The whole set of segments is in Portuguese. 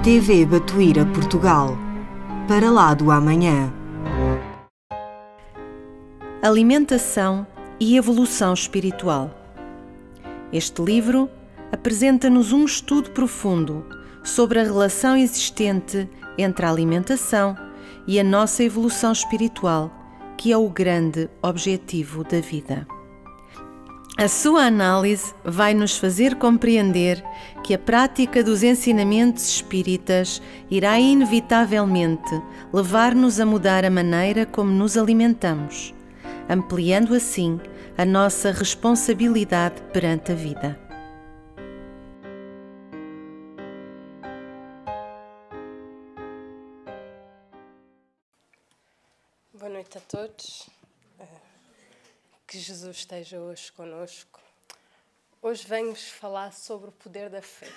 TV Batuíra Portugal. Para lá do amanhã. Alimentação e evolução espiritual. Este livro apresenta-nos um estudo profundo sobre a relação existente entre a alimentação e a nossa evolução espiritual, que é o grande objetivo da vida. A sua análise vai nos fazer compreender que a prática dos ensinamentos espíritas irá inevitavelmente levar-nos a mudar a maneira como nos alimentamos, ampliando assim a nossa responsabilidade perante a vida. Boa noite a todos. Que Jesus esteja hoje conosco. Hoje venho-vos falar sobre o poder da fé.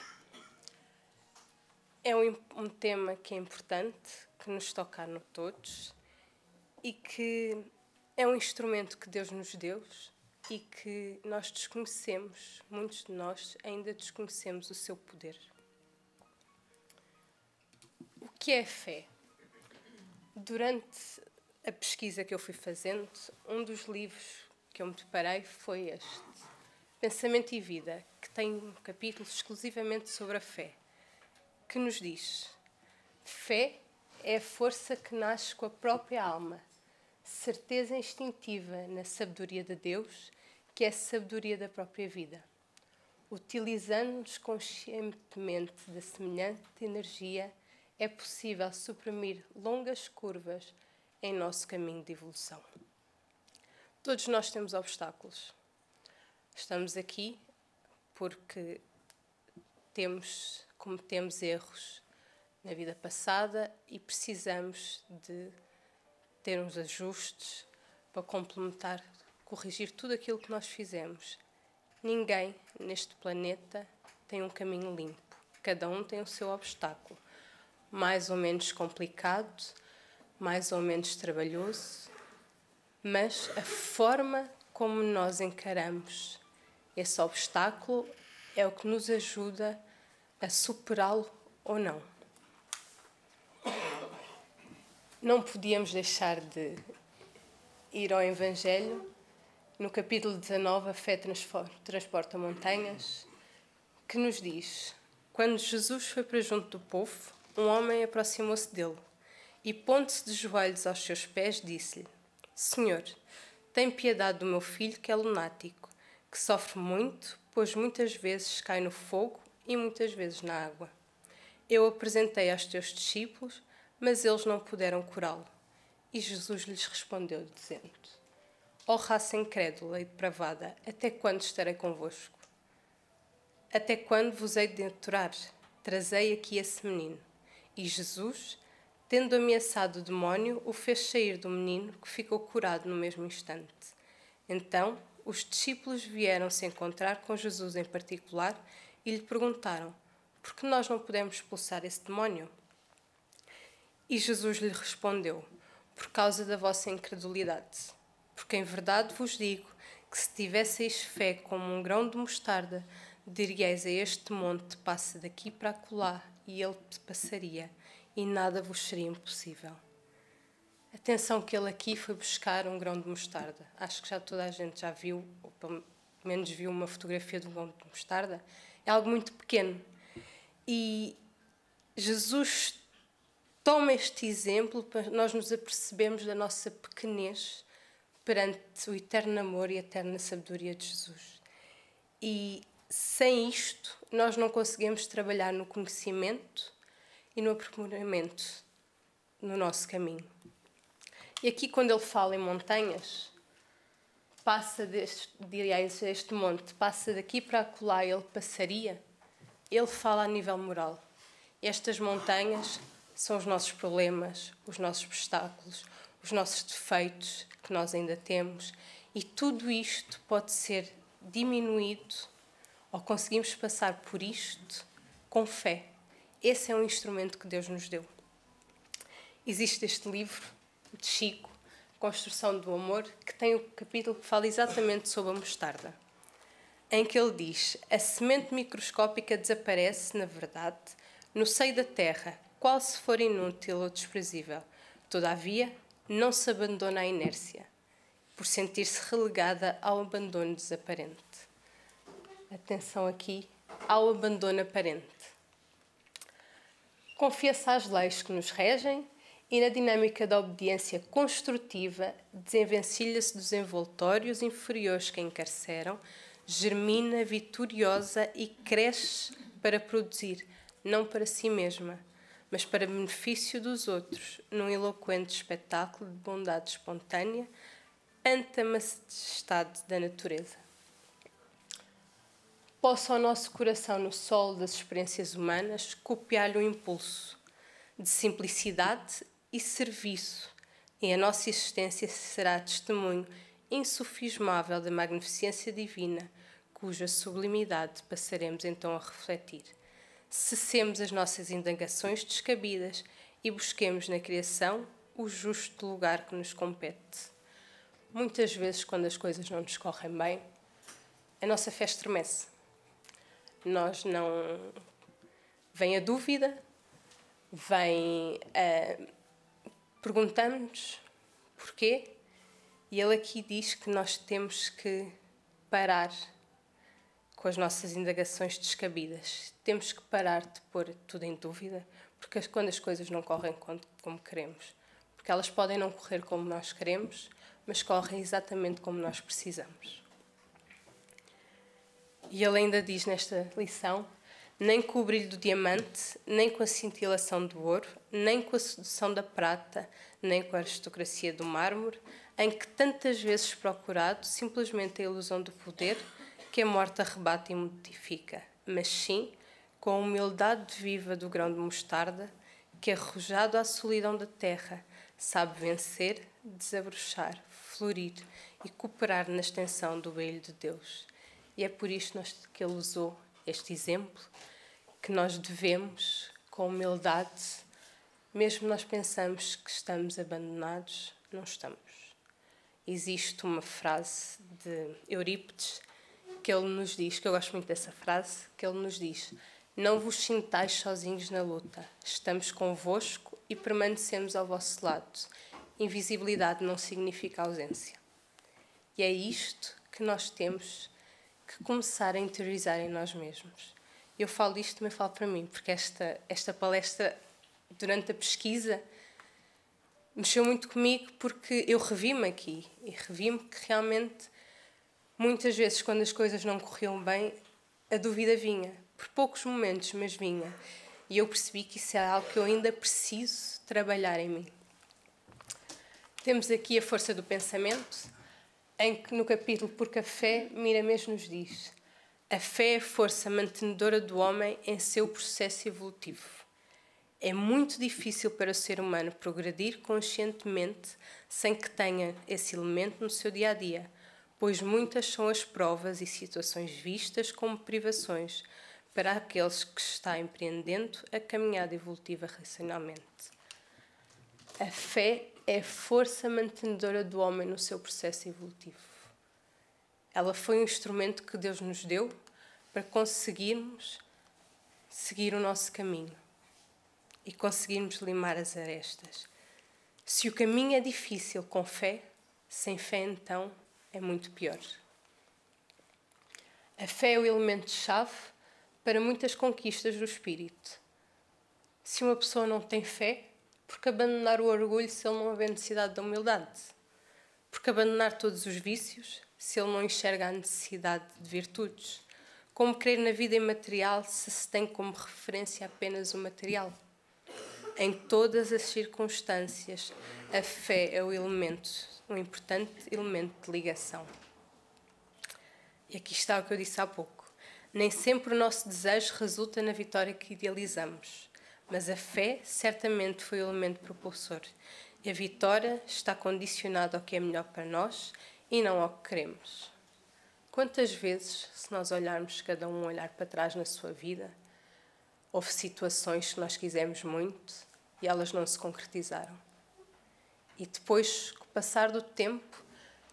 É um tema que é importante, que nos toca a todos e que é um instrumento que Deus nos deu e que nós desconhecemos, muitos de nós ainda desconhecemos o seu poder. O que é fé? Durante a pesquisa que eu fui fazendo, um dos livros que eu me deparei foi este, Pensamento e Vida, que tem um capítulo exclusivamente sobre a fé, que nos diz: fé é a força que nasce com a própria alma, certeza instintiva na sabedoria de Deus, que é a sabedoria da própria vida. Utilizando-nos conscientemente da semelhante energia, é possível suprimir longas curvas em nosso caminho de evolução. Todos nós temos obstáculos. Estamos aqui porque cometemos erros na vida passada e precisamos de ter uns ajustes para complementar, corrigir tudo aquilo que nós fizemos. Ninguém neste planeta tem um caminho limpo. Cada um tem o seu obstáculo. Mais ou menos complicado, mais ou menos trabalhoso, mas a forma como nós encaramos esse obstáculo é o que nos ajuda a superá-lo ou não. Não podíamos deixar de ir ao Evangelho, no capítulo 19, a fé transporta montanhas, que nos diz: quando Jesus foi para junto do povo, um homem aproximou-se dele e, pondo-se de joelhos aos seus pés, disse-lhe: Senhor, tem piedade do meu filho que é lunático, que sofre muito, pois muitas vezes cai no fogo e muitas vezes na água. Eu apresentei aos teus discípulos, mas eles não puderam curá-lo. E Jesus lhes respondeu, dizendo: Ó raça incrédula e depravada, até quando estarei convosco? Até quando vos hei de aturar? Trazei aqui esse menino. E Jesus, tendo ameaçado o demónio, o fez sair do menino, que ficou curado no mesmo instante. Então, os discípulos vieram se encontrar com Jesus em particular e lhe perguntaram: por que nós não podemos expulsar esse demónio? E Jesus lhe respondeu: por causa da vossa incredulidade. Porque em verdade vos digo que se tivesseis fé como um grão de mostarda, diríeis a este monte: passa daqui para acolá, e ele passaria, e nada vos seria impossível. Atenção que ele aqui foi buscar um grão de mostarda. Acho que já toda a gente já viu, ou pelo menos viu uma fotografia de um grão de mostarda. É algo muito pequeno. E Jesus toma este exemplo para nós nos apercebermos da nossa pequenez perante o eterno amor e a eterna sabedoria de Jesus. E sem isto, nós não conseguimos trabalhar no conhecimento e no aprimoramento no nosso caminho. E aqui, quando ele fala em montanhas, este monte passa daqui para acolá, ele passaria, ele fala a nível moral. Estas montanhas são os nossos problemas, os nossos obstáculos, os nossos defeitos que nós ainda temos, e tudo isto pode ser diminuído ou conseguimos passar por isto com fé. Esse é um instrumento que Deus nos deu. Existe este livro de Chico, Construção do Amor, que tem o capítulo que fala exatamente sobre a mostarda, em que ele diz: a semente microscópica desaparece, na verdade, no seio da terra, qual se for inútil ou desprezível. Todavia, não se abandona à inércia, por sentir-se relegada ao abandono desaparente. Atenção aqui ao abandono aparente. Confia-se às leis que nos regem e, na dinâmica da obediência construtiva, desenvencilha-se dos envoltórios inferiores que a encarceram, germina vitoriosa e cresce para produzir, não para si mesma, mas para benefício dos outros, num eloquente espetáculo de bondade espontânea ante a majestade da natureza. Possa o nosso coração, no solo das experiências humanas, copiar-lhe o impulso de simplicidade e serviço, e a nossa existência será testemunho insufismável da magnificência divina, cuja sublimidade passaremos então a refletir. Cessemos as nossas indagações descabidas e busquemos na criação o justo lugar que nos compete. Muitas vezes, quando as coisas não nos correm bem, a nossa fé estremece. Nós não... Vem a dúvida, vem a... Perguntamos-nos porquê, e ele aqui diz que nós temos que parar com as nossas indagações descabidas. Temos que parar de pôr tudo em dúvida, porque quando as coisas não correm como queremos, porque elas podem não correr como nós queremos, mas correm exatamente como nós precisamos. E ele ainda diz nesta lição: nem com o brilho do diamante, nem com a cintilação do ouro, nem com a sedução da prata, nem com a aristocracia do mármore, em que tantas vezes procurado simplesmente a ilusão do poder que a morte arrebata e modifica, mas sim com a humildade viva do grão de mostarda que, arrojado à solidão da terra, sabe vencer, desabrochar, florir e cooperar na extensão do brilho de Deus. E é por isto que ele usou este exemplo, que nós devemos, com humildade, mesmo nós pensamos que estamos abandonados, não estamos. Existe uma frase de Eurípides que ele nos diz, que eu gosto muito dessa frase, que ele nos diz: não vos sintais sozinhos na luta, estamos convosco e permanecemos ao vosso lado. Invisibilidade não significa ausência. E é isto que nós temos que começar a interiorizar em nós mesmos. Eu falo isto, também falo para mim, porque esta palestra, durante a pesquisa, mexeu muito comigo, porque eu revi-me aqui, e revi-me que realmente, muitas vezes, quando as coisas não corriam bem, a dúvida vinha, por poucos momentos, mas vinha. E eu percebi que isso é algo que eu ainda preciso trabalhar em mim. Temos aqui a força do pensamento, em que no capítulo Porque a Fé, Miramês nos diz: a fé é a força mantenedora do homem em seu processo evolutivo. É muito difícil para o ser humano progredir conscientemente sem que tenha esse elemento no seu dia-a-dia, pois muitas são as provas e situações vistas como privações para aqueles que está empreendendo a caminhada evolutiva racionalmente. A fé é a força mantenedora do homem no seu processo evolutivo. Ela foi um instrumento que Deus nos deu para conseguirmos seguir o nosso caminho e conseguirmos limar as arestas. Se o caminho é difícil com fé, sem fé então é muito pior. A fé é o elemento-chave para muitas conquistas do espírito. Se uma pessoa não tem fé, por que abandonar o orgulho se ele não houver necessidade da humildade? Por que abandonar todos os vícios se ele não enxerga a necessidade de virtudes? Como crer na vida imaterial se tem como referência apenas o material? Em todas as circunstâncias, a fé é um importante elemento de ligação. E aqui está o que eu disse há pouco. Nem sempre o nosso desejo resulta na vitória que idealizamos, mas a fé certamente foi o elemento propulsor. E a vitória está condicionada ao que é melhor para nós e não ao que queremos. Quantas vezes, se nós olharmos, cada um olhar para trás na sua vida, houve situações que nós quisemos muito e elas não se concretizaram. E depois, com o passar do tempo,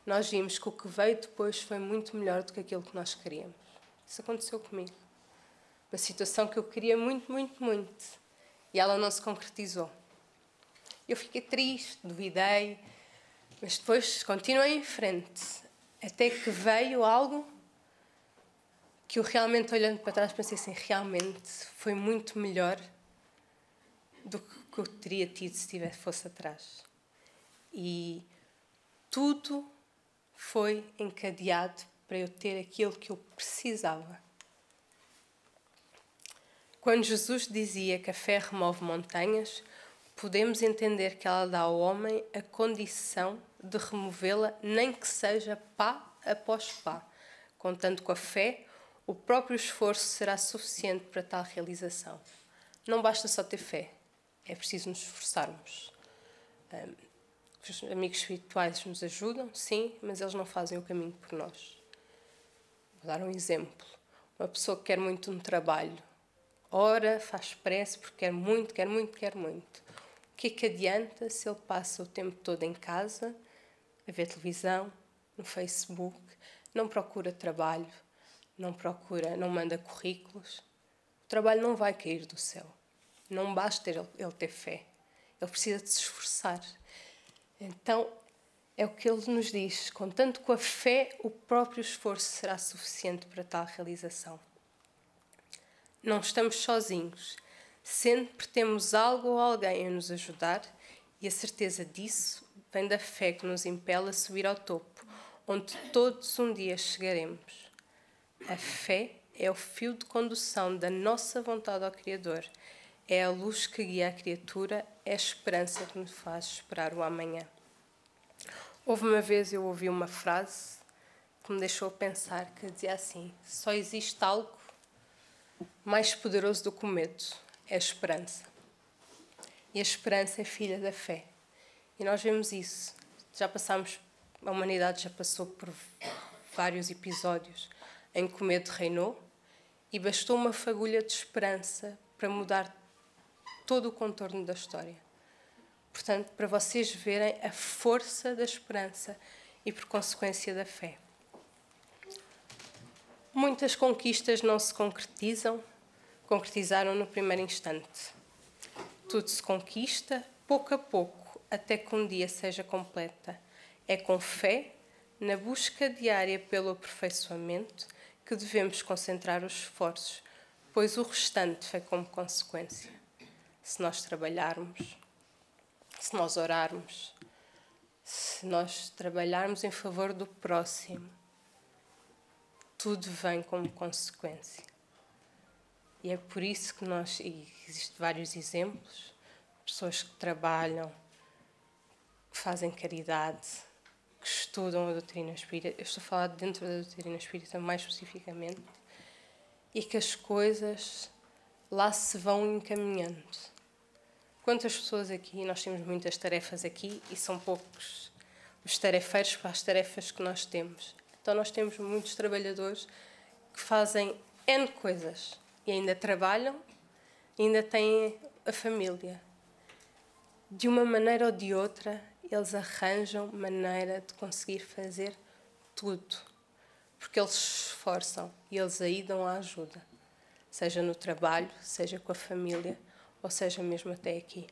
nós vimos que o que veio depois foi muito melhor do que aquilo que nós queríamos. Isso aconteceu comigo. uma situação que eu queria muito, muito, muito, e ela não se concretizou. Eu fiquei triste, duvidei, mas depois continuei em frente, até que veio algo que eu realmente, olhando para trás, pensei assim, realmente foi muito melhor do que eu teria tido se fosse atrás. E tudo foi encadeado para eu ter aquilo que eu precisava. Quando Jesus dizia que a fé remove montanhas, podemos entender que ela dá ao homem a condição de removê-la, nem que seja pá após pá. Contando com a fé, o próprio esforço será suficiente para tal realização. Não basta só ter fé, é preciso nos esforçarmos. Os amigos espirituais nos ajudam, sim, mas eles não fazem o caminho por nós. Vou dar um exemplo. Uma pessoa que quer muito um trabalho, ora, faz pressa porque quer muito, quer muito, quer muito. O que é que adianta se ele passa o tempo todo em casa, a ver televisão, no Facebook, não procura trabalho, não manda currículos? O trabalho não vai cair do céu. Não basta ele ter fé. Ele precisa de se esforçar. Então, é o que ele nos diz. Contando com a fé, o próprio esforço será suficiente para tal realização. Não estamos sozinhos. Sempre temos algo ou alguém a nos ajudar, e a certeza disso vem da fé que nos impele a subir ao topo, onde todos um dia chegaremos. A fé é o fio de condução da nossa vontade ao Criador. É a luz que guia a criatura, é a esperança que nos faz esperar o amanhã. Houve uma vez eu ouvi uma frase que me deixou pensar, que dizia assim: só existe algo mais poderoso do que o medo, é a esperança. E a esperança é filha da fé. E nós vemos isso. A humanidade já passou por vários episódios em que o medo reinou, e bastou uma fagulha de esperança para mudar todo o contorno da história. Portanto, para vocês verem a força da esperança e, por consequência, da fé. Muitas conquistas não se concretizaram no primeiro instante. Tudo se conquista pouco a pouco, até que um dia seja completa. É com fé, na busca diária pelo aperfeiçoamento, que devemos concentrar os esforços, pois o restante vem como consequência. Se nós trabalharmos, se nós orarmos, se nós trabalharmos em favor do próximo, tudo vem como consequência. E é por isso que e existem vários exemplos, pessoas que trabalham, que fazem caridade, que estudam a doutrina espírita. Eu estou a falar dentro da doutrina espírita mais especificamente, e que as coisas lá se vão encaminhando. Quantas pessoas aqui, nós temos muitas tarefas aqui e são poucos os tarefeiros para as tarefas que nós temos. Então nós temos muitos trabalhadores que fazem N coisas e ainda trabalham, e ainda têm a família. De uma maneira ou de outra, eles arranjam maneira de conseguir fazer tudo, porque eles se esforçam e eles aí dão a ajuda, seja no trabalho, seja com a família, ou seja mesmo até aqui.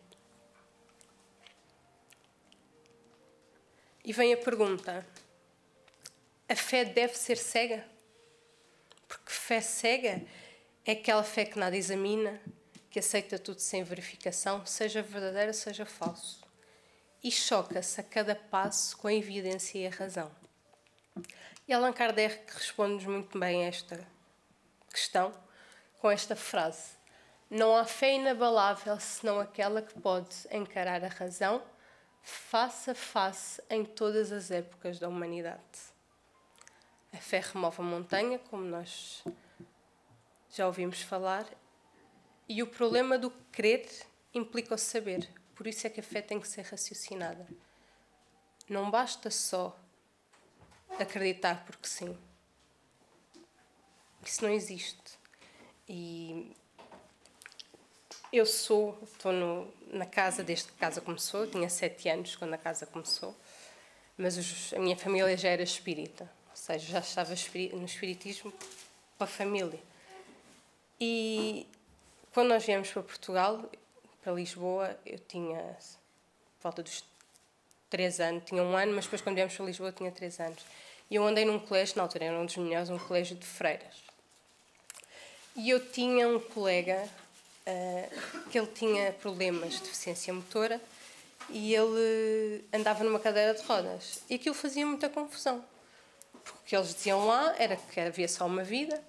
E vem a pergunta: a fé deve ser cega? Porque fé cega é aquela fé que nada examina, que aceita tudo sem verificação, seja verdadeiro, seja falso, e choca-se a cada passo com a evidência e a razão. E Allan Kardec responde-nos muito bem a esta questão com esta frase: não há fé inabalável senão aquela que pode encarar a razão face a face em todas as épocas da humanidade. A fé remove a montanha, como nós já ouvimos falar, e o problema do crer implica o saber. Por isso é que a fé tem que ser raciocinada. Não basta só acreditar porque sim. Isso não existe. E eu estou na casa desde que a casa começou. Eu tinha 7 anos quando a casa começou, mas a minha família já era espírita, ou seja, já estava no espiritismo para a família. E quando nós viemos para Portugal, para Lisboa, eu tinha por volta dos 3 anos, tinha 1 ano, mas depois quando viemos para Lisboa eu tinha 3 anos. E eu andei num colégio, na altura era um dos melhores, um colégio de freiras. E eu tinha um colega que ele tinha problemas de deficiência motora e ele andava numa cadeira de rodas. E aquilo fazia muita confusão. Porque o que eles diziam lá era que havia só uma vida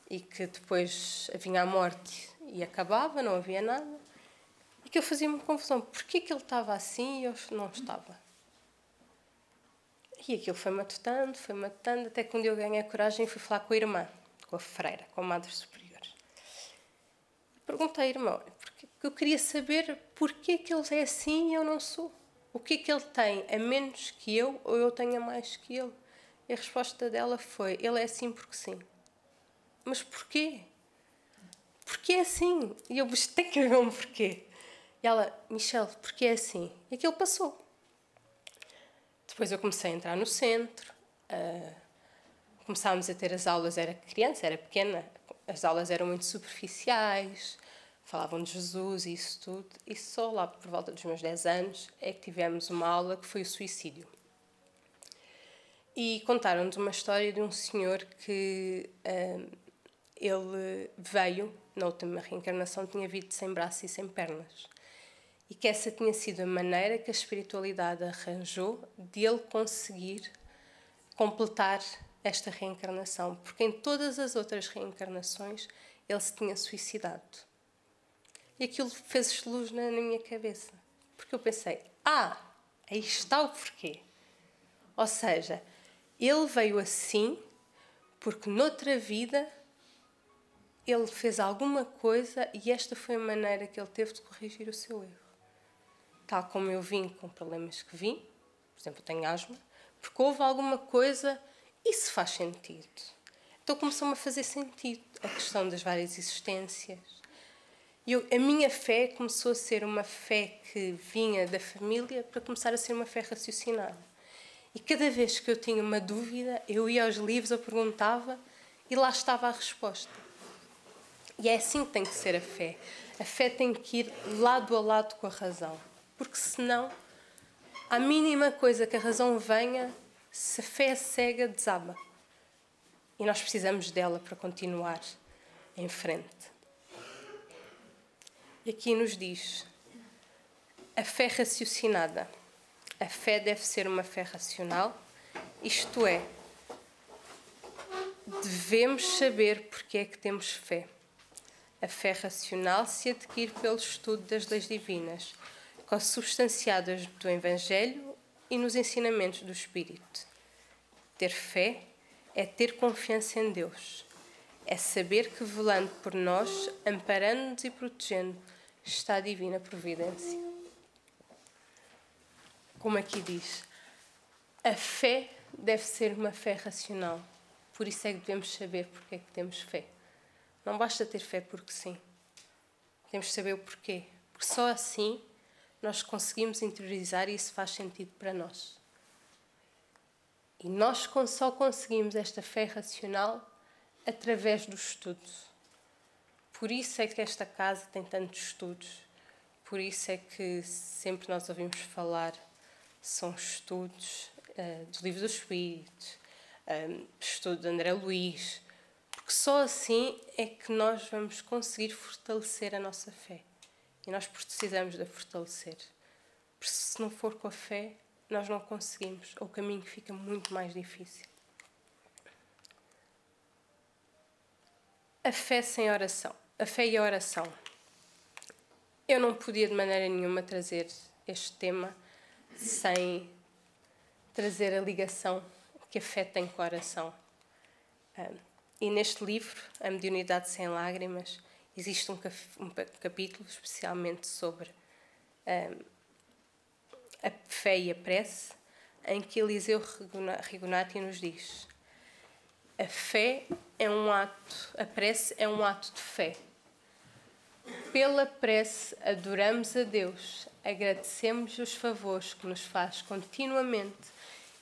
e que depois vinha a morte e acabava, não havia nada. E que eu fazia muita confusão. Porquê que ele estava assim e eu não estava? E aquilo foi matutando, até que um dia eu ganhei a coragem e fui falar com a irmã, com a freira, com a Madre Superior. Perguntei à irmã, porque eu queria saber porquê que ele é assim e eu não sou. O que é que ele tem a menos que eu ou eu tenho a mais que ele? E a resposta dela foi, ele é assim porque sim. Mas porquê? Porquê é assim? E eu, mas tem que haver um porquê. E ela, Michelle, porquê é assim? E aquilo passou. Depois eu comecei a entrar no centro, começámos a ter as aulas, era criança, era pequena, as aulas eram muito superficiais, falavam de Jesus e isso tudo, e só lá por volta dos meus 10 anos é que tivemos uma aula que foi o suicídio. E contaram-nos uma história de um senhor que ele veio, na última reencarnação, tinha vindo sem braços e sem pernas. E que essa tinha sido a maneira que a espiritualidade arranjou de ele conseguir completar esta reencarnação. Porque em todas as outras reencarnações ele se tinha suicidado. E aquilo fez luz na minha cabeça. Porque eu pensei, aí está o porquê. Ou seja, ele veio assim porque noutra vida ele fez alguma coisa e esta foi a maneira que ele teve de corrigir o seu erro. Tal como eu vim com problemas que vim, por exemplo, eu tenho asma, porque houve alguma coisa, isso faz sentido. Então começou-me a fazer sentido a questão das várias existências. E a minha fé começou a ser uma fé que vinha da família para começar a ser uma fé raciocinada. E cada vez que eu tinha uma dúvida, eu ia aos livros, eu perguntava e lá estava a resposta. E é assim que tem que ser a fé. A fé tem que ir lado a lado com a razão. Porque senão, a mínima coisa que a razão venha, se a fé é cega, desaba. E nós precisamos dela para continuar em frente. E aqui nos diz, a fé raciocinada. A fé deve ser uma fé racional, isto é, devemos saber porque é que temos fé. A fé racional se adquire pelo estudo das leis divinas, consubstanciadas do Evangelho e nos ensinamentos do Espírito. Ter fé é ter confiança em Deus. É saber que, velando por nós, amparando-nos e protegendo, está a divina providência. Como aqui diz, a fé deve ser uma fé racional. Por isso é que devemos saber porque é que temos fé. Não basta ter fé porque sim. Temos de saber o porquê. Porque só assim nós conseguimos interiorizar e isso faz sentido para nós. E nós só conseguimos esta fé racional através do estudo. Por isso é que esta casa tem tantos estudos. Por isso é que sempre nós ouvimos falar, são estudos do Livro dos Espíritos, estudo de André Luís, porque só assim é que nós vamos conseguir fortalecer a nossa fé. E nós precisamos de a fortalecer. Porque se não for com a fé, nós não conseguimos. O caminho fica muito mais difícil. A fé sem oração. A fé e a oração. Eu não podia de maneira nenhuma trazer este tema sem trazer a ligação que a fé tem com a oração. E neste livro, A Mediunidade Sem Lágrimas, existe um capítulo especialmente sobre a fé e a prece, em que Eliseu Rigonati nos diz: a fé é um ato, a prece é um ato de fé. Pela prece adoramos a Deus, agradecemos os favores que nos faz continuamente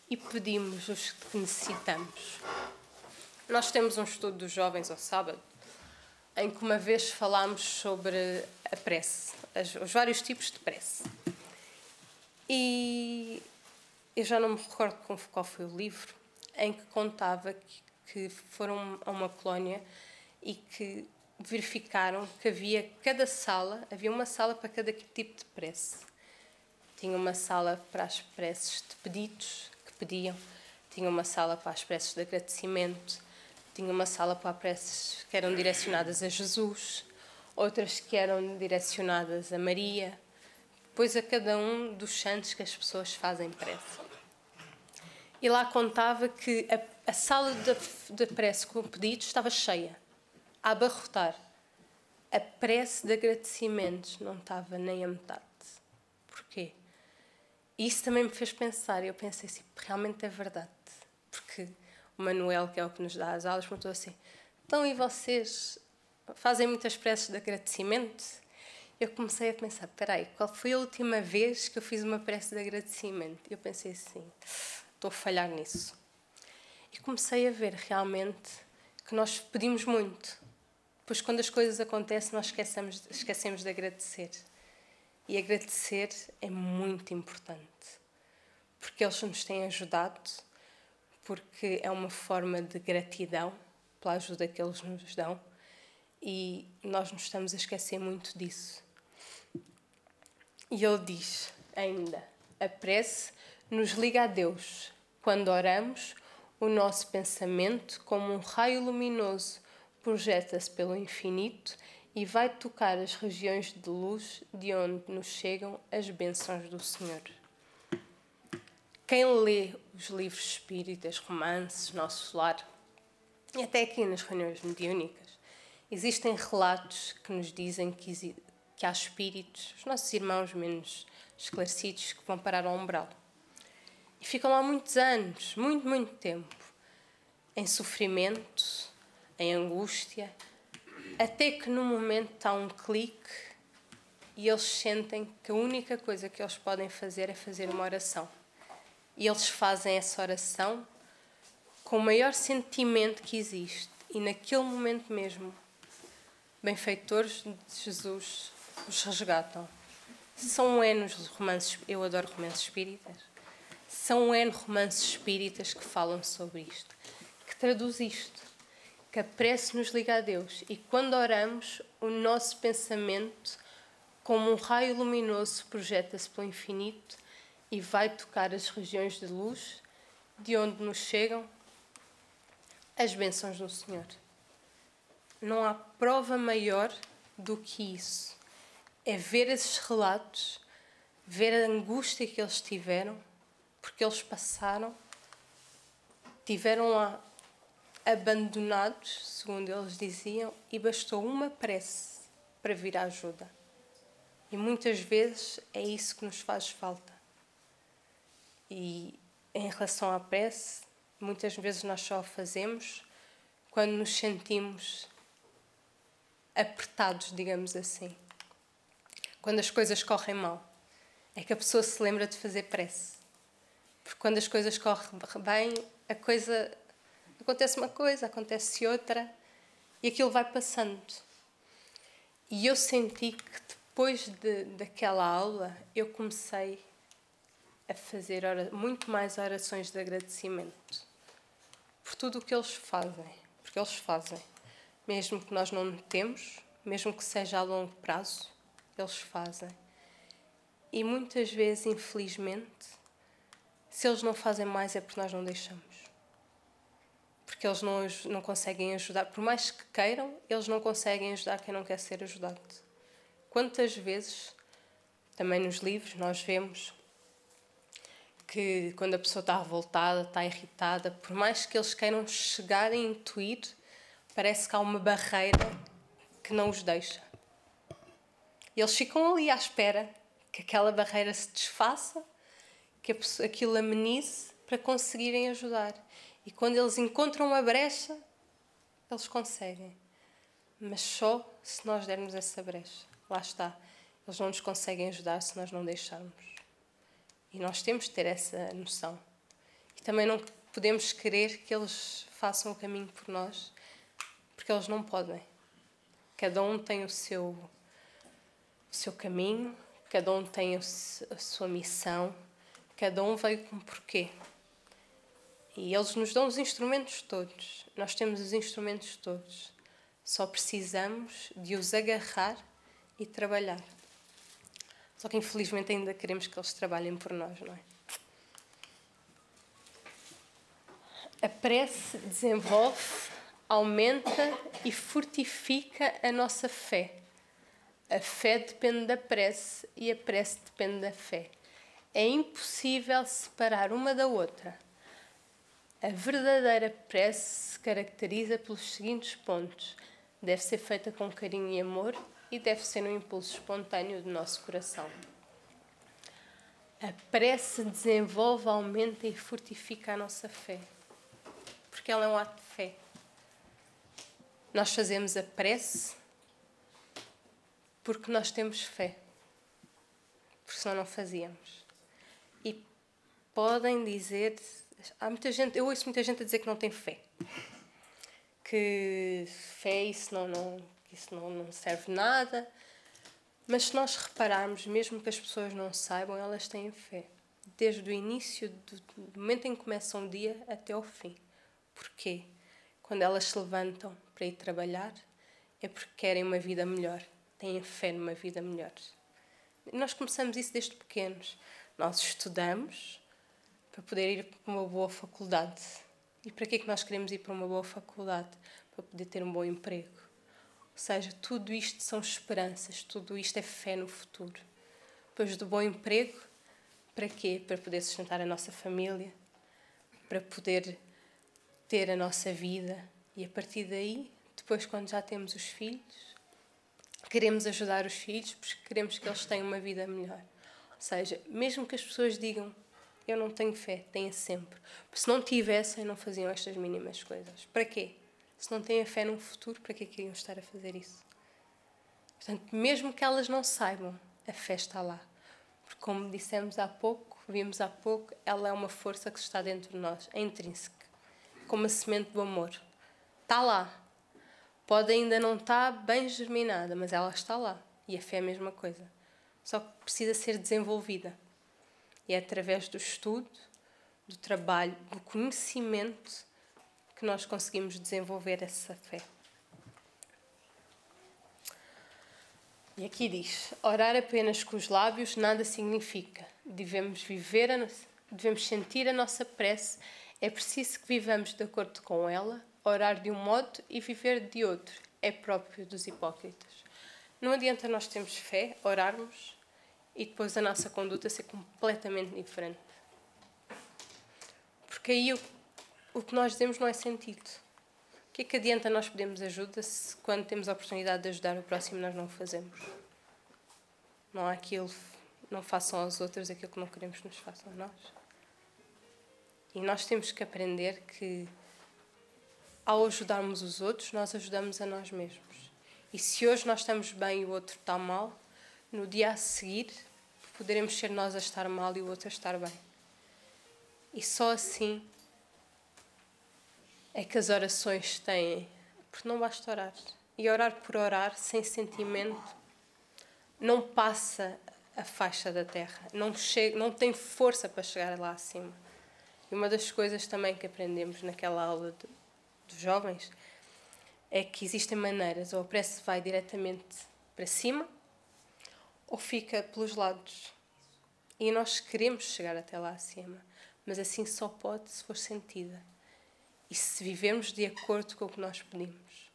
e pedimos os que necessitamos. Nós temos um estudo dos jovens ao sábado, em que uma vez falámos sobre a prece, os vários tipos de prece. E eu já não me recordo qual foi o livro, em que contava que foram a uma colónia e que verificaram que havia uma sala para cada tipo de prece. Tinha uma sala para as preces de pedidos, que pediam, tinha uma sala para as preces de agradecimento, tinha uma sala para preces que eram direcionadas a Jesus, outras que eram direcionadas a Maria, depois a cada um dos santos que as pessoas fazem prece. E lá contava que a sala de prece com pedidos estava cheia, a abarrotar. A prece de agradecimentos não estava nem a metade. Porquê? E isso também me fez pensar. Eu pensei assim, realmente é verdade. Porque o Manuel, que é o que nos dá as aulas, perguntou assim, então e vocês fazem muitas preces de agradecimento? Eu comecei a pensar, espera aí, qual foi a última vez que eu fiz uma prece de agradecimento? Eu pensei assim, estou a falhar nisso. E comecei a ver realmente que nós pedimos muito. Depois, quando as coisas acontecem, nós esquecemos de agradecer. E agradecer é muito importante. Porque eles nos têm ajudado, porque é uma forma de gratidão pela ajuda que eles nos dão. E nós nos estamos a esquecer muito disso. E ele diz ainda, a prece nos liga a Deus. Quando oramos, o nosso pensamento, como um raio luminoso, projeta-se pelo infinito e vai tocar as regiões de luz de onde nos chegam as bênçãos do Senhor. Quem lê os livros espíritas, romances, Nosso Lar, e até aqui nas reuniões mediúnicas, existem relatos que nos dizem que há espíritos, os nossos irmãos menos esclarecidos, que vão parar ao umbral. E ficam lá muitos anos, muito tempo, em sofrimento, em angústia, até que num momento há um clique e eles sentem que a única coisa que eles podem fazer é fazer uma oração. E eles fazem essa oração com o maior sentimento que existe. E naquele momento mesmo, benfeitores de Jesus os resgatam. São N romances, eu adoro romances espíritas, são N romances espíritas que falam sobre isto, que traduz isto, que a prece nos liga a Deus. E quando oramos, o nosso pensamento, como um raio luminoso, projeta-se pelo infinito e vai tocar as regiões de luz de onde nos chegam as bênçãos do Senhor. Não há prova maior do que isso. É ver esses relatos, ver a angústia que eles tiveram, porque eles tiveram lá abandonados, segundo eles diziam, e bastou uma prece para vir à ajuda. E muitas vezes é isso que nos faz falta. E em relação à prece, muitas vezes nós só a fazemos quando nos sentimos apertados, digamos assim. Quando as coisas correm mal, é que a pessoa se lembra de fazer prece. Porque quando as coisas correm bem, acontece uma coisa, acontece outra, e aquilo vai passando. E eu senti que depois daquela aula, eu comecei a fazer muito mais orações de agradecimento por tudo o que eles fazem. Porque eles fazem. Mesmo que nós não notemos, mesmo que seja a longo prazo, eles fazem. E muitas vezes, infelizmente, se eles não fazem mais é porque nós não deixamos. Porque eles não conseguem ajudar. Por mais que queiram, eles não conseguem ajudar quem não quer ser ajudado. Quantas vezes, também nos livros, nós vemos que quando a pessoa está revoltada, está irritada, por mais que eles queiram chegar a intuir, parece que há uma barreira que não os deixa. E eles ficam ali à espera que aquela barreira se desfaça, que aquilo amenize para conseguirem ajudar. E quando eles encontram uma brecha, eles conseguem. Mas só se nós dermos essa brecha. Lá está. Eles não nos conseguem ajudar se nós não deixarmos. E nós temos de ter essa noção. E também não podemos querer que eles façam o caminho por nós, porque eles não podem. Cada um tem o seu caminho, cada um tem a sua missão, cada um veio com um porquê. E eles nos dão os instrumentos todos. Nós temos os instrumentos todos. Só precisamos de os agarrar e trabalhar. Só que infelizmente ainda queremos que eles trabalhem por nós, não é? A prece desenvolve, aumenta e fortifica a nossa fé. A fé depende da prece e a prece depende da fé. É impossível separar uma da outra. A verdadeira prece se caracteriza pelos seguintes pontos. Deve ser feita com carinho e amor e deve ser um impulso espontâneo do nosso coração. A prece desenvolve, aumenta e fortifica a nossa fé. Porque ela é um ato de fé. Nós fazemos a prece porque nós temos fé. Porque senão não fazíamos. E podem dizer... eu ouço muita gente a dizer que não tem fé. Que fé, isso não serve nada. Mas se nós repararmos, mesmo que as pessoas não saibam, elas têm fé. Desde o início, do momento em que começam o dia até ao fim. Porquê? Quando elas se levantam para ir trabalhar, é porque querem uma vida melhor. Têm fé numa vida melhor. E nós começamos isso desde pequenos. Nós estudamos para poder ir para uma boa faculdade. E para que é que nós queremos ir para uma boa faculdade? Para poder ter um bom emprego. Ou seja, tudo isto são esperanças, tudo isto é fé no futuro. Depois do bom emprego, para quê? Para poder sustentar a nossa família, para poder ter a nossa vida. E a partir daí, depois quando já temos os filhos, queremos ajudar os filhos porque queremos que eles tenham uma vida melhor. Ou seja, mesmo que as pessoas digam eu não tenho fé, tenha sempre. Porque se não tivessem, não faziam estas mínimas coisas. Para quê? Se não têm fé num futuro, para que queriam estar a fazer isso? Portanto, mesmo que elas não saibam, a fé está lá. Porque como dissemos há pouco, vimos há pouco, ela é uma força que está dentro de nós, é intrínseca. Como a semente do amor. Está lá. Pode ainda não estar bem germinada, mas ela está lá. E a fé é a mesma coisa. Só que precisa ser desenvolvida. E é através do estudo, do trabalho, do conhecimento que nós conseguimos desenvolver essa fé. E aqui diz, orar apenas com os lábios nada significa. Devemos sentir a nossa prece. É preciso que vivamos de acordo com ela, orar de um modo e viver de outro. É próprio dos hipócritas. Não adianta nós termos fé, orarmos e depois a nossa conduta ser completamente diferente. Porque aí o que nós dizemos não é sentido. O que é que adianta nós pedirmos ajuda se quando temos a oportunidade de ajudar o próximo nós não o fazemos? Não há aquilo, não façam aos outros aquilo que não queremos que nos façam a nós. E nós temos que aprender que ao ajudarmos os outros, nós ajudamos a nós mesmos. E se hoje nós estamos bem e o outro está mal, no dia a seguir poderemos ser nós a estar mal e o outro a estar bem. E só assim é que as orações têm... Porque não basta orar. E orar por orar, sem sentimento, não passa a faixa da terra. Não tem força para chegar lá acima. E uma das coisas também que aprendemos naquela aula dos jovens é que existem maneiras. Ou a prece vai diretamente para cima ou fica pelos lados. E nós queremos chegar até lá acima. Mas assim só pode se for sentida. E se vivermos de acordo com o que nós pedimos.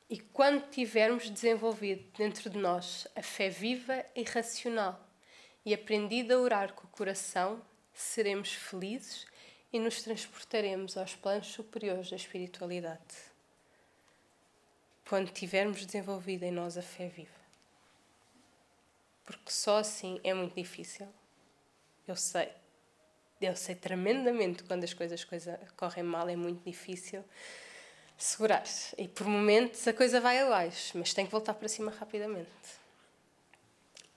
E quando tivermos desenvolvido dentro de nós a fé viva e racional e aprendido a orar com o coração, seremos felizes e nos transportaremos aos planos superiores da espiritualidade. Quando tivermos desenvolvido em nós a fé viva. Porque só assim é muito difícil. Eu sei tremendamente quando as coisas correm mal, é muito difícil segurar. E por momentos a coisa vai abaixo, mas tem que voltar para cima rapidamente.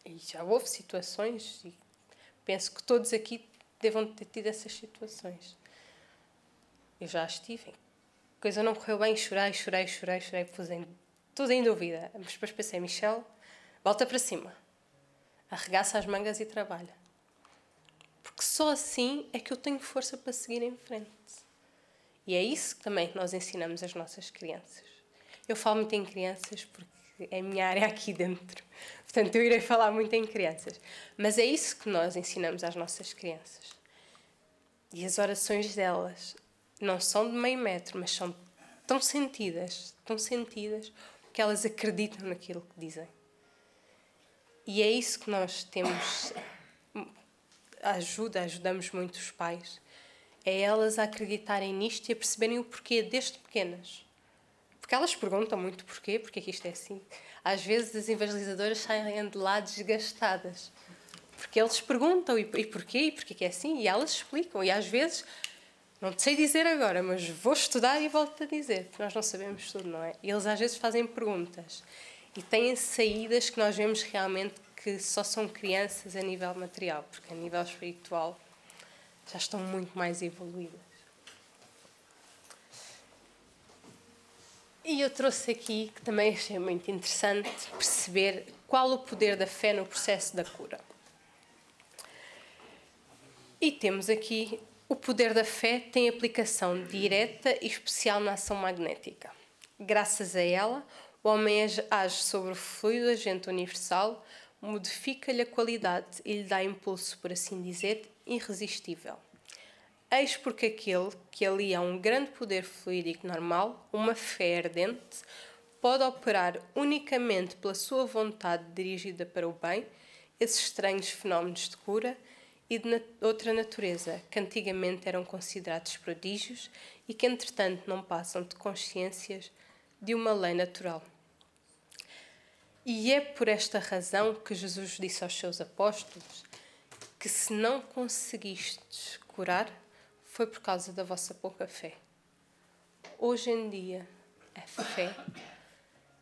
E já houve situações, e penso que todos aqui devam ter tido essas situações. Eu já estive coisa não correu bem, chorei, pus tudo em dúvida. Mas depois pensei, Michelle, volta para cima, arregaça as mangas e trabalha. Porque só assim é que eu tenho força para seguir em frente. E é isso também que nós ensinamos às nossas crianças. Eu falo muito em crianças porque é a minha área aqui dentro. Portanto, eu irei falar muito em crianças. Mas é isso que nós ensinamos às nossas crianças. E as orações delas não são de meio metro, mas são tão sentidas, que elas acreditam naquilo que dizem. E é isso que nós temos... ajudamos muito os pais. É elas a acreditarem nisto e a perceberem o porquê desde pequenas. Porque elas perguntam muito porquê é que isto é assim. Às vezes as evangelizadoras saem de lá desgastadas. Porque eles perguntam e porquê que é assim, e elas explicam. E às vezes, não te sei dizer agora, mas vou estudar e volto a dizer, porque nós não sabemos tudo, não é? E eles às vezes fazem perguntas e têm saídas que nós vemos realmente que só são crianças a nível material, porque a nível espiritual já estão muito mais evoluídas. E eu trouxe aqui, que também achei muito interessante, perceber qual o poder da fé no processo da cura. E temos aqui, o poder da fé tem aplicação direta e especial na ação magnética. Graças a ela, o homem age sobre o fluido agente universal, modifica-lhe a qualidade e lhe dá impulso, por assim dizer, irresistível. Eis porque aquele que alia um grande poder fluídico normal, uma fé ardente, pode operar unicamente pela sua vontade dirigida para o bem, esses estranhos fenómenos de cura e de outra natureza, que antigamente eram considerados prodígios e que, entretanto, não passam de consciências de uma lei natural. E é por esta razão que Jesus disse aos seus apóstolos que se não conseguistes curar, foi por causa da vossa pouca fé. Hoje em dia, a fé,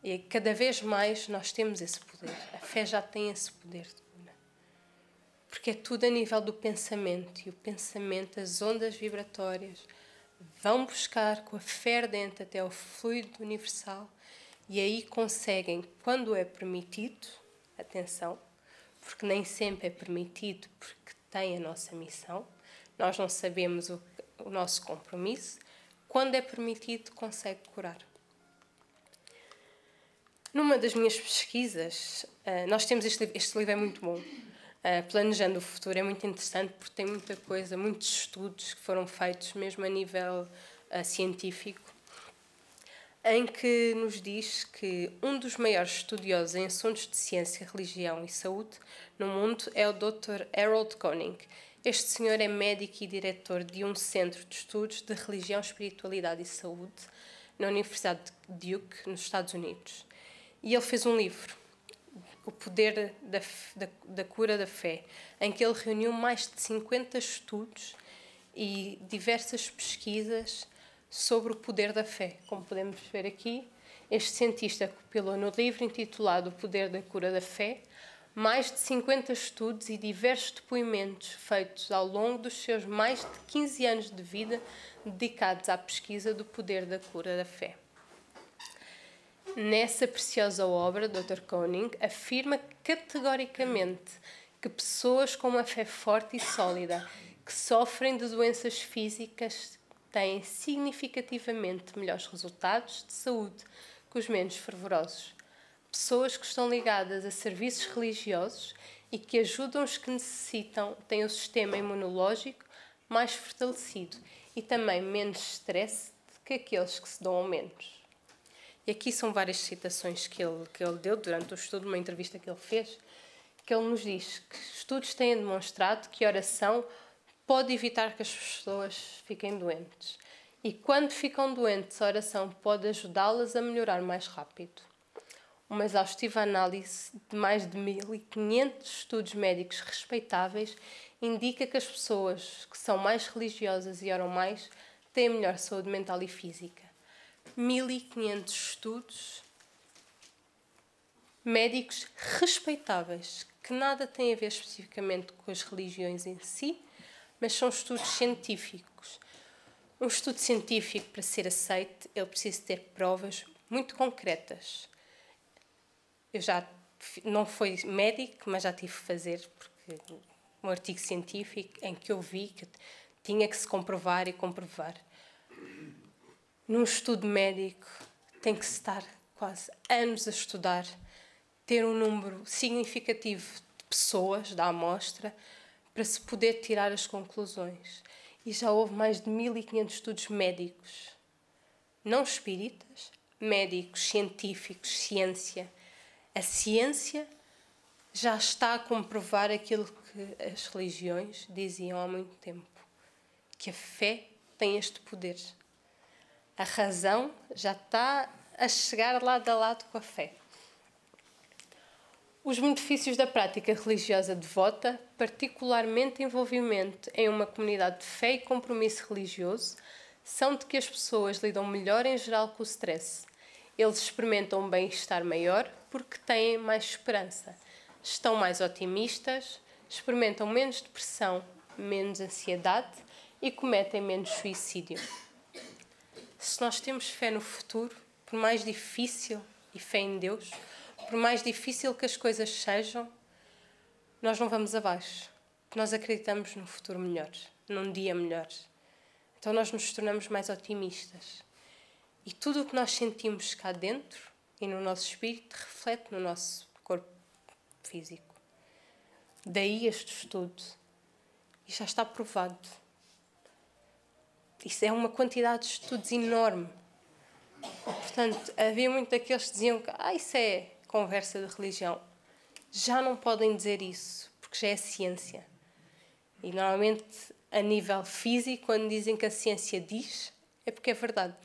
e cada vez mais nós temos esse poder. A fé já tem esse poder de cura. Porque é tudo a nível do pensamento. E o pensamento, as ondas vibratórias, vão buscar com a fé ardente até ao fluido universal e aí conseguem, quando é permitido, atenção, porque nem sempre é permitido porque tem a nossa missão, nós não sabemos o nosso compromisso, quando é permitido consegue curar. Numa das minhas pesquisas, nós temos este livro é muito bom, Planejando o Futuro, é muito interessante porque tem muita coisa, muitos estudos que foram feitos mesmo a nível científico, em que nos diz que um dos maiores estudiosos em assuntos de ciência, religião e saúde no mundo é o Dr. Harold Koenig. Este senhor é médico e diretor de um centro de estudos de religião, espiritualidade e saúde na Universidade de Duke, nos Estados Unidos. E ele fez um livro, O Poder da Cura da Fé, em que ele reuniu mais de 50 estudos e diversas pesquisas sobre o poder da fé. Como podemos ver aqui, este cientista compilou no livro intitulado O Poder da Cura da Fé mais de 50 estudos e diversos depoimentos feitos ao longo dos seus mais de 15 anos de vida dedicados à pesquisa do poder da cura da fé. Nessa preciosa obra, Dr. Koenig afirma categoricamente que pessoas com uma fé forte e sólida, que sofrem de doenças físicas, têm significativamente melhores resultados de saúde que os menos fervorosos. Pessoas que estão ligadas a serviços religiosos e que ajudam os que necessitam têm o sistema imunológico mais fortalecido e também menos stress do que aqueles que se dão ao menos. E aqui são várias citações que ele deu durante o estudo, uma entrevista que ele fez, que ele nos diz que estudos têm demonstrado que a oração pode evitar que as pessoas fiquem doentes. E quando ficam doentes, a oração pode ajudá-las a melhorar mais rápido. Uma exaustiva análise de mais de 1.500 estudos médicos respeitáveis indica que as pessoas que são mais religiosas e oram mais têm melhor saúde mental e física. 1.500 estudos médicos respeitáveis, que nada têm a ver especificamente com as religiões em si, mas são estudos científicos. Um estudo científico, para ser aceito, ele precisa ter provas muito concretas. Eu já não fui médico, mas já tive que fazer, porque um artigo científico em que eu vi que tinha que se comprovar e comprovar. Num estudo médico tem que se estar quase anos a estudar, ter um número significativo de pessoas da amostra para se poder tirar as conclusões. E já houve mais de 1500 estudos médicos, não espíritas, médicos, científicos, ciência. A ciência já está a comprovar aquilo que as religiões diziam há muito tempo, que a fé tem este poder. A razão já está a chegar lado a lado com a fé. Os benefícios da prática religiosa devota, particularmente envolvimento em uma comunidade de fé e compromisso religioso, são de que as pessoas lidam melhor em geral com o stress. Eles experimentam um bem-estar maior porque têm mais esperança, estão mais otimistas, experimentam menos depressão, menos ansiedade e cometem menos suicídio. Se nós temos fé no futuro, por mais difícil, e fé em Deus, por mais difícil que as coisas sejam, nós não vamos abaixo. Nós acreditamos num futuro melhor, num dia melhor. Então nós nos tornamos mais otimistas. E tudo o que nós sentimos cá dentro e no nosso espírito reflete no nosso corpo físico. Daí este estudo. E já está provado. Isso é uma quantidade de estudos enorme. Portanto, havia muito daqueles que diziam que isso é conversa de religião. Já não podem dizer isso, porque já é ciência. E normalmente, a nível físico, quando dizem que a ciência diz, é porque é verdade.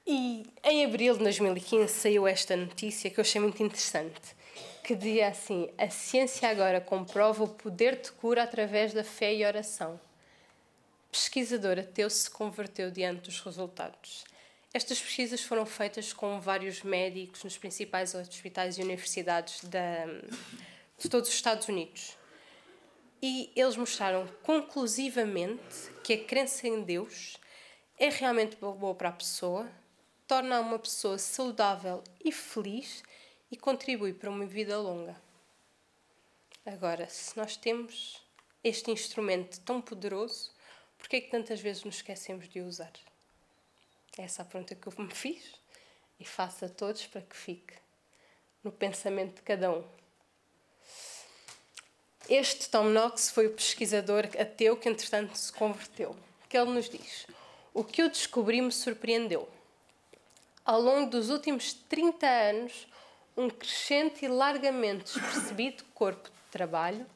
E em abril de 2015 saiu esta notícia que eu achei muito interessante, que dizia assim: a ciência agora comprova o poder de cura através da fé e oração. Pesquisador ateu se converteu diante dos resultados. Estas pesquisas foram feitas com vários médicos nos principais hospitais e universidades de todos os Estados Unidos. E eles mostraram conclusivamente que a crença em Deus é realmente boa para a pessoa, torna uma pessoa saudável e feliz e contribui para uma vida longa. Agora, se nós temos este instrumento tão poderoso, por que é que tantas vezes nos esquecemos de o usar? Essa é a pergunta que eu me fiz e faço a todos para que fique no pensamento de cada um. Este Tom Knox foi o pesquisador ateu que, entretanto, se converteu. O que ele nos diz? O que eu descobri me surpreendeu. Ao longo dos últimos 30 anos, um crescente e largamente despercebido corpo de trabalho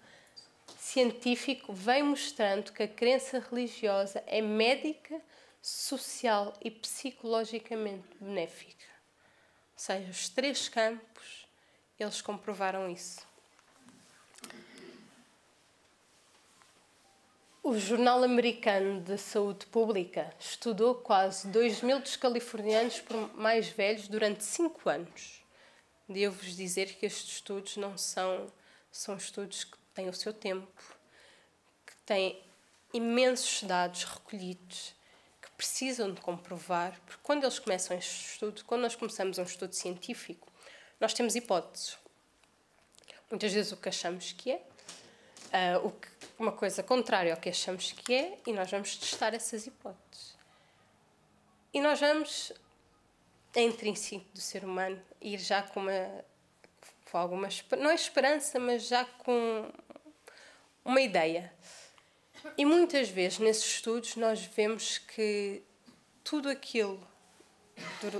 científico vem mostrando que a crença religiosa é médica, social e psicologicamente benéfica. Ou seja, os 3 campos, eles comprovaram isso. O Jornal Americano de Saúde Pública estudou quase 2.000 dos californianos mais velhos durante 5 anos. Devo-vos dizer que estes estudos não são estudos que têm o seu tempo, que têm imensos dados recolhidos, que precisam de comprovar, porque quando eles começam este estudo, quando nós começamos um estudo científico, nós temos hipóteses. Muitas vezes o que achamos que é, uma coisa contrária ao que achamos que é, e nós vamos testar essas hipóteses. E nós vamos, é intrínseco do ser humano, ir já com alguma, não é esperança, mas já com uma ideia. E muitas vezes, nesses estudos, nós vemos que tudo aquilo,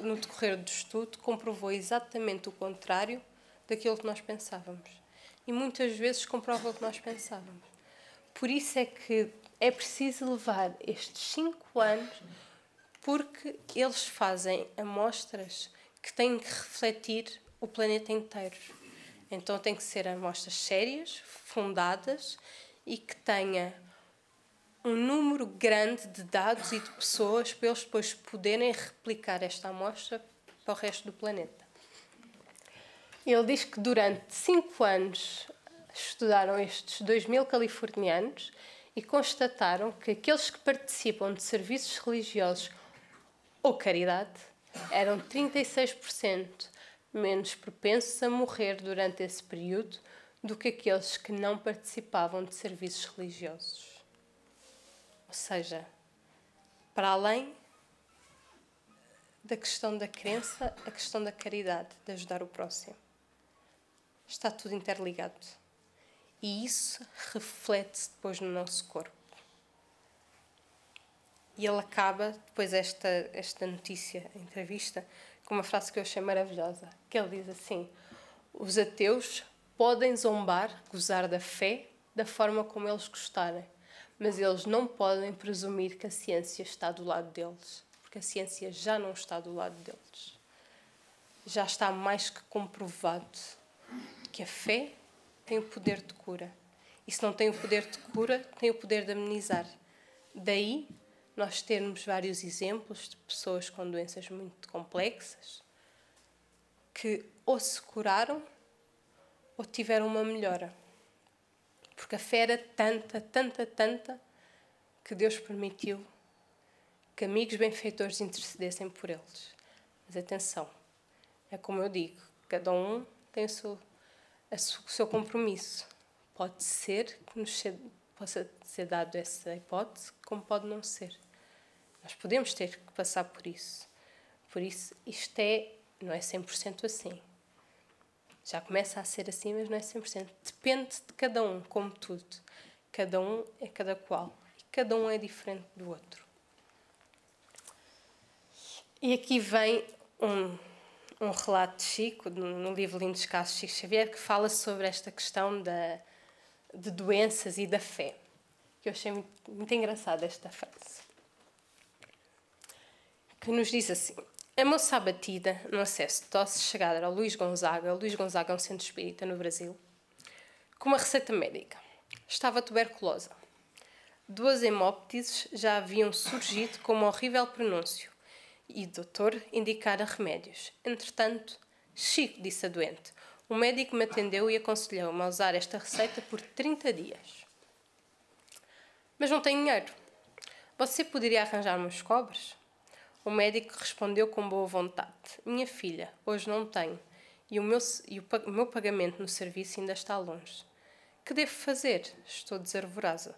no decorrer do estudo, comprovou exatamente o contrário daquilo que nós pensávamos. E muitas vezes comprova o que nós pensávamos. Por isso é que é preciso levar estes 5 anos, porque eles fazem amostras que têm que refletir o planeta inteiro. Então tem que ser amostras sérias, fundadas e que tenha um número grande de dados e de pessoas para eles depois poderem replicar esta amostra para o resto do planeta. Ele diz que durante 5 anos estudaram estes 2.000 californianos e constataram que aqueles que participam de serviços religiosos ou caridade eram 36% menos propensos a morrer durante esse período do que aqueles que não participavam de serviços religiosos. Ou seja, para além da questão da crença, a questão da caridade, de ajudar o próximo. Está tudo interligado. E isso reflete-se depois no nosso corpo. E ele acaba, depois esta notícia, a entrevista, com uma frase que eu achei maravilhosa, que ele diz assim: os ateus podem zombar, gozar da fé, da forma como eles gostarem, mas eles não podem presumir que a ciência está do lado deles, porque a ciência já não está do lado deles. Já está mais que comprovado que a fé tem o poder de cura. E se não tem o poder de cura, tem o poder de amenizar. Daí nós termos vários exemplos de pessoas com doenças muito complexas que ou se curaram ou tiveram uma melhora. Porque a fé era tanta, que Deus permitiu que amigos benfeitores intercedessem por eles. Mas atenção, é como eu digo, cada um tem o seu compromisso. Pode ser que possa ser dado essa hipótese, como pode não ser. Nós podemos ter que passar por isso. Por isso, isto não é 100% assim. Já começa a ser assim, mas não é 100%. Depende de cada um, como tudo. Cada um é cada qual. E cada um é diferente do outro. E aqui vem um relato de Chico, no livro Lindos Casos de Chico Xavier, que fala sobre esta questão de doenças e da fé. Que eu achei muito engraçada esta frase. Que nos diz assim: a moça abatida, no acesso de tosse, chegada ao Luís Gonzaga é um centro espírita no Brasil, com uma receita médica. Estava tuberculosa. 2 hemóptises já haviam surgido com um horrível pronúncio e o doutor indicara remédios. Entretanto, Chico, disse a doente, o médico me atendeu e aconselhou-me a usar esta receita por 30 dias. Mas não tenho dinheiro. Você poderia arranjar-me uns cobres? O médico respondeu com boa vontade. Minha filha, hoje não tenho, e o meu pagamento no serviço ainda está longe. Que devo fazer? Estou desarvorosa.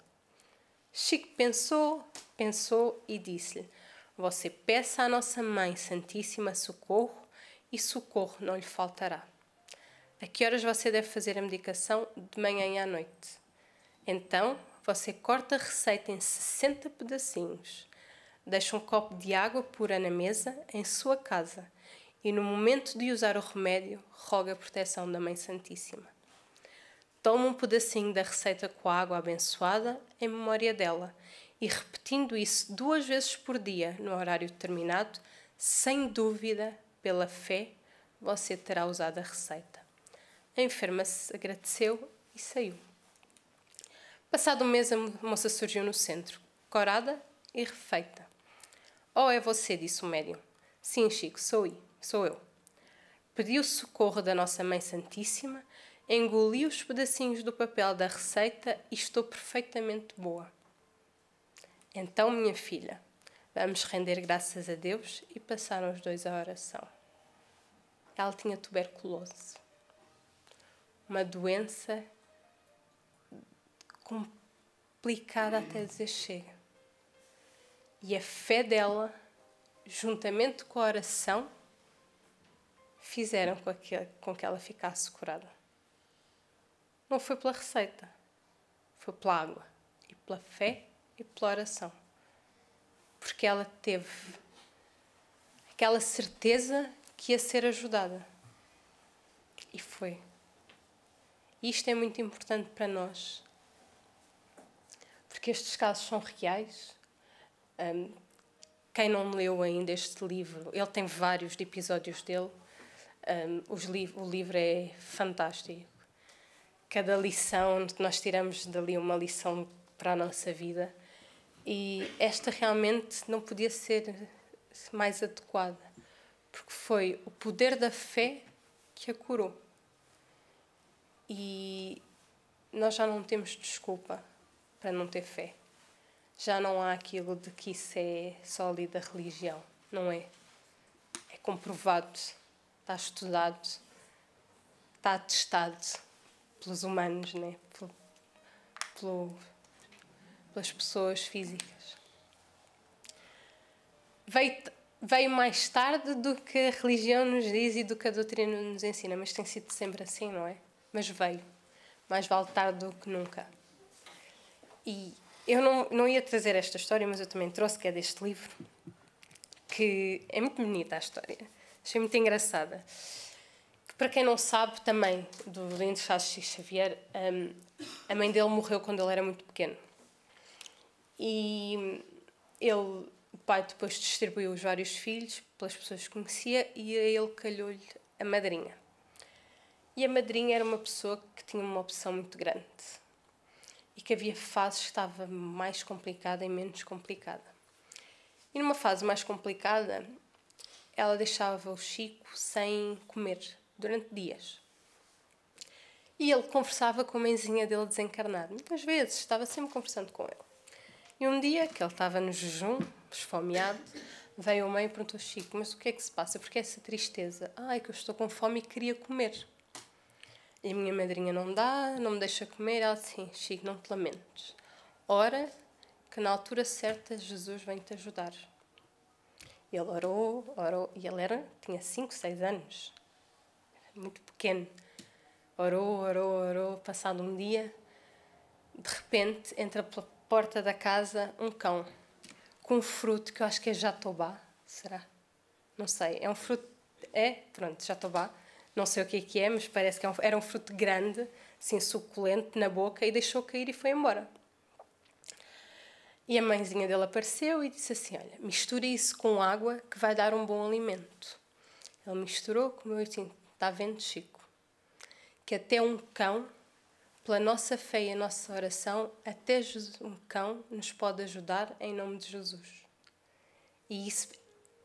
Chico pensou e disse-lhe: você peça à nossa Mãe Santíssima socorro e socorro não lhe faltará. A que horas você deve fazer a medicação? De manhã e à noite. Então, você corta a receita em 60 pedacinhos. Deixa um copo de água pura na mesa, em sua casa, e no momento de usar o remédio, roga a proteção da Mãe Santíssima. Toma um pedacinho da receita com a água abençoada em memória dela e, repetindo isso 2 vezes por dia, no horário determinado, sem dúvida, pela fé, você terá usado a receita. A enferma agradeceu e saiu. Passado um mês, a moça surgiu no centro, corada e refeita. Oh, é você, disse o médium. Sim, Chico, sou eu. Pedi o socorro da nossa Mãe Santíssima, engoli os pedacinhos do papel da receita e estou perfeitamente boa. Então, minha filha, vamos render graças a Deus, e passaram os 2 a oração. Ela tinha tuberculose. Uma doença complicada até dizer chega. E a fé dela, juntamente com a oração, fizeram com que ela ficasse curada. Não foi pela receita, foi pela água, e pela fé e pela oração. Porque ela teve aquela certeza que ia ser ajudada. E foi. E isto é muito importante para nós. Porque estes casos são reais. Quem não leu ainda este livro, ele tem vários episódios dele. O livro é fantástico. Cada lição que nós tiramos dali, uma lição para a nossa vida. E esta realmente não podia ser mais adequada, porque foi o poder da fé que a curou. E nós já não temos desculpa para não ter fé. Já não há aquilo de que isso é só ali da religião. Não é. É comprovado, está estudado, está atestado pelos humanos, né? Pelas pessoas físicas. Veio mais tarde do que a religião nos diz e do que a doutrina nos ensina, mas tem sido sempre assim, não é? Mas veio. Mais vale tarde do que nunca. E eu não ia trazer esta história, mas eu também trouxe, que é deste livro, que é muito bonita a história. Achei muito engraçada. Que, para quem não sabe, também, do Lindo Chaves Xavier, a mãe dele morreu quando ele era muito pequeno. E o pai depois distribuiu os vários filhos pelas pessoas que conhecia e a ele calhou-lhe a madrinha. E a madrinha era uma pessoa que tinha uma opção muito grande e que havia fases que estava mais complicada e menos complicada. E numa fase mais complicada, ela deixava o Chico sem comer durante dias. E ele conversava com a mãezinha dele desencarnada. Muitas vezes, estava sempre conversando com ele. E um dia, que ele estava no jejum, esfomeado, veio a mãe e perguntou ao Chico: mas o que é que se passa? Porque essa tristeza? É que eu estou com fome e queria comer. E a minha madrinha não me deixa comer. Ela disse: sim, Chico, não te lamentes. Ora, que na altura certa Jesus vem-te ajudar. E ele orou, e ele tinha 5, 6 anos. Muito pequeno. Orou. Passado um dia, de repente, entra pela porta da casa um cão com um fruto que eu acho que é jatobá. Será? Não sei. É um fruto... Pronto, jatobá. Não sei o que é, mas parece que era um fruto grande, assim, suculento, na boca, e deixou cair e foi embora. E a mãezinha dele apareceu e disse assim: olha, mistura isso com água que vai dar um bom alimento. Ele misturou, comeu e disse: está vendo, Chico? Que até um cão, pela nossa fé e a nossa oração, até um cão nos pode ajudar em nome de Jesus. E isso,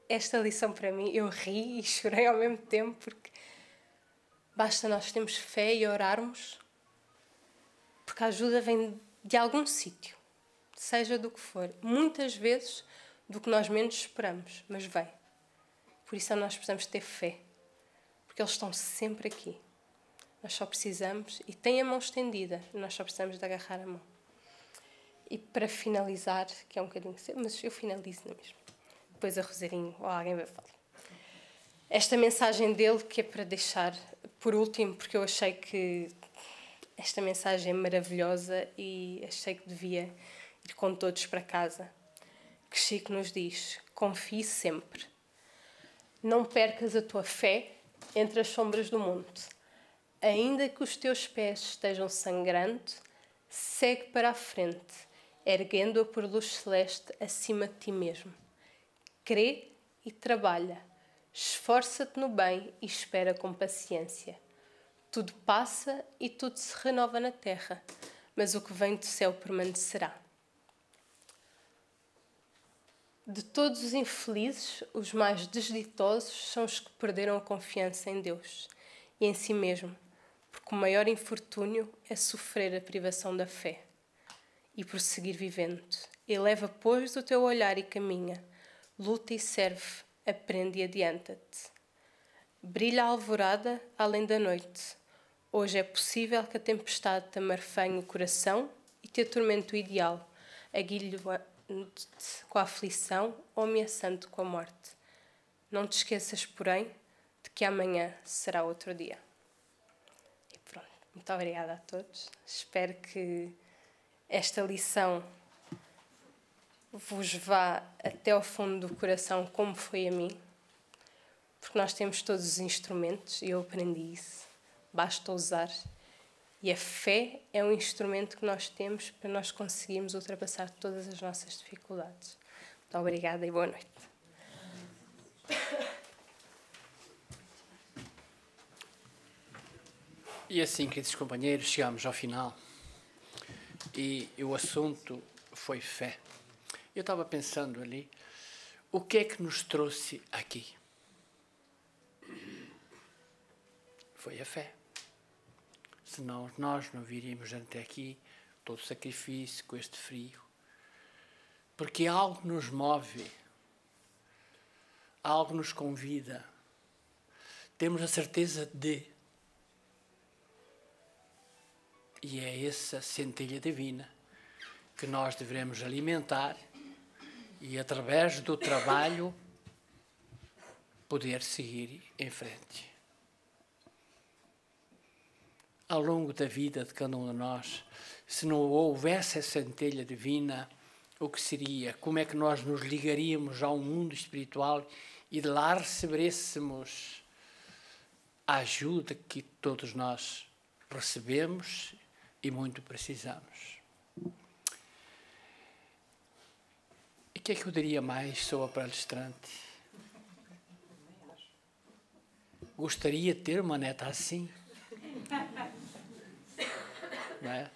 esta lição para mim, eu ri e chorei ao mesmo tempo, porque basta nós termos fé e orarmos, porque a ajuda vem de algum sítio, seja do que for. Muitas vezes do que nós menos esperamos, mas vem. Por isso nós precisamos ter fé, porque eles estão sempre aqui. Nós só precisamos, e tem a mão estendida, nós só precisamos de agarrar a mão. E para finalizar, que é um bocadinho cedo, mas eu finalizo na mesma. Depois a Roseirinho ou alguém vai falar. Esta mensagem dele, que é para deixar por último, porque eu achei que esta mensagem é maravilhosa e achei que devia ir com todos para casa. Que Chico nos diz: confie sempre. Não percas a tua fé entre as sombras do monte. Ainda que os teus pés estejam sangrando, segue para a frente, erguendo-a por luz celeste acima de ti mesmo. Crê e trabalha. Esforça-te no bem e espera com paciência. Tudo passa e tudo se renova na terra, mas o que vem do céu permanecerá. De todos os infelizes, os mais desditosos são os que perderam a confiança em Deus e em si mesmo, porque o maior infortúnio é sofrer a privação da fé e prosseguir vivendo. Eleva, pois, o teu olhar e caminha, luta e serve, aprende e adianta-te. Brilha a alvorada além da noite. Hoje é possível que a tempestade te amarfanhe o coração e te atormente o ideal, aguilhoando-te com a aflição ou ameaçando-te com a morte. Não te esqueças, porém, de que amanhã será outro dia. E pronto, muito obrigada a todos. Espero que esta lição vos vá até ao fundo do coração, como foi a mim, porque nós temos todos os instrumentos e eu aprendi isso, basta usar, e a fé é um instrumento que nós temos para nós conseguirmos ultrapassar todas as nossas dificuldades. Muito obrigada e boa noite. E assim, queridos companheiros, chegamos ao final e o assunto foi fé. Eu estava pensando ali, o que é que nos trouxe aqui? Foi a fé. Senão nós não viríamos até aqui todo o sacrifício, com este frio. Porque algo nos move, algo nos convida. Temos a certeza de. E é essa centelha divina que nós devemos alimentar e, através do trabalho, poder seguir em frente. Ao longo da vida de cada um de nós, se não houvesse essa centelha divina, o que seria? Como é que nós nos ligaríamos ao mundo espiritual e de lá recebêssemos a ajuda que todos nós recebemos e muito precisamos? E o que é que eu diria mais sobre a palestrante? Gostaria de ter uma neta assim. Não é?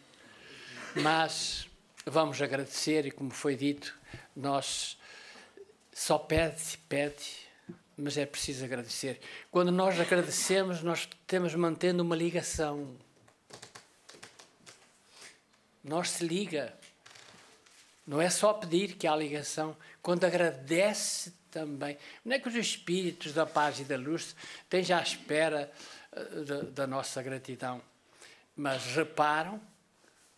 Mas vamos agradecer, e como foi dito, nós só pede, mas é preciso agradecer. Quando nós agradecemos, nós temos mantendo uma ligação. Nós se liga. Não é só pedir que há ligação. Quando agradece também. Não é que os espíritos da paz e da luz estejam à espera da nossa gratidão. Mas reparam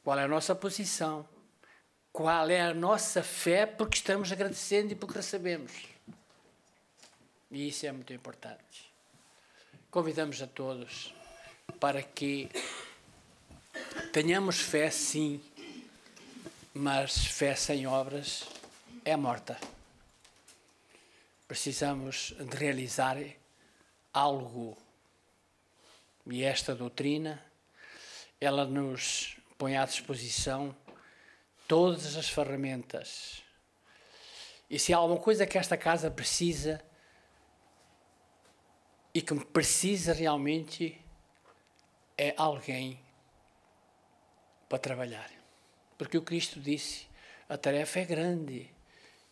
qual é a nossa posição. Qual é a nossa fé, porque estamos agradecendo e porque recebemos. E isso é muito importante. Convidamos a todos para que tenhamos fé, sim, mas fé sem obras é morta. Precisamos de realizar algo. E esta doutrina, ela nos põe à disposição todas as ferramentas. E se há alguma coisa que esta casa precisa, e que precisa realmente, é alguém para trabalhar. Porque o Cristo disse, a tarefa é grande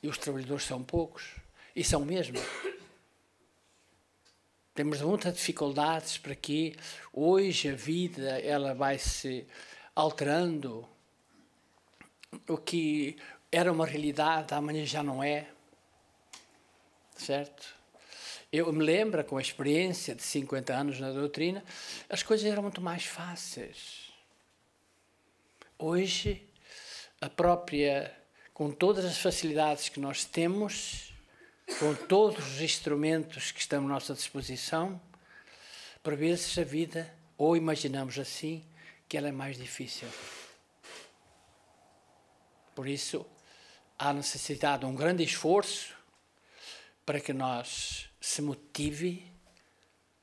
e os trabalhadores são poucos. E são mesmo. Temos muitas dificuldades para que hoje a vida ela vai se alterando. O que era uma realidade, amanhã já não é. Certo? Eu me lembro, com a experiência de 50 anos na doutrina, as coisas eram muito mais fáceis. Hoje, com todas as facilidades que nós temos, com todos os instrumentos que estão à nossa disposição, por vezes a vida, ou imaginamos assim, que ela é mais difícil. Por isso, há necessidade de um grande esforço para que nós se motive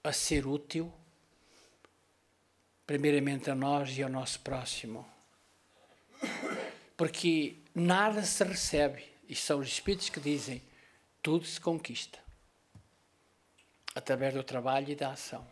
a ser útil, primeiramente a nós e ao nosso próximo. Porque nada se recebe, e são os Espíritos que dizem, tudo se conquista, através do trabalho e da ação.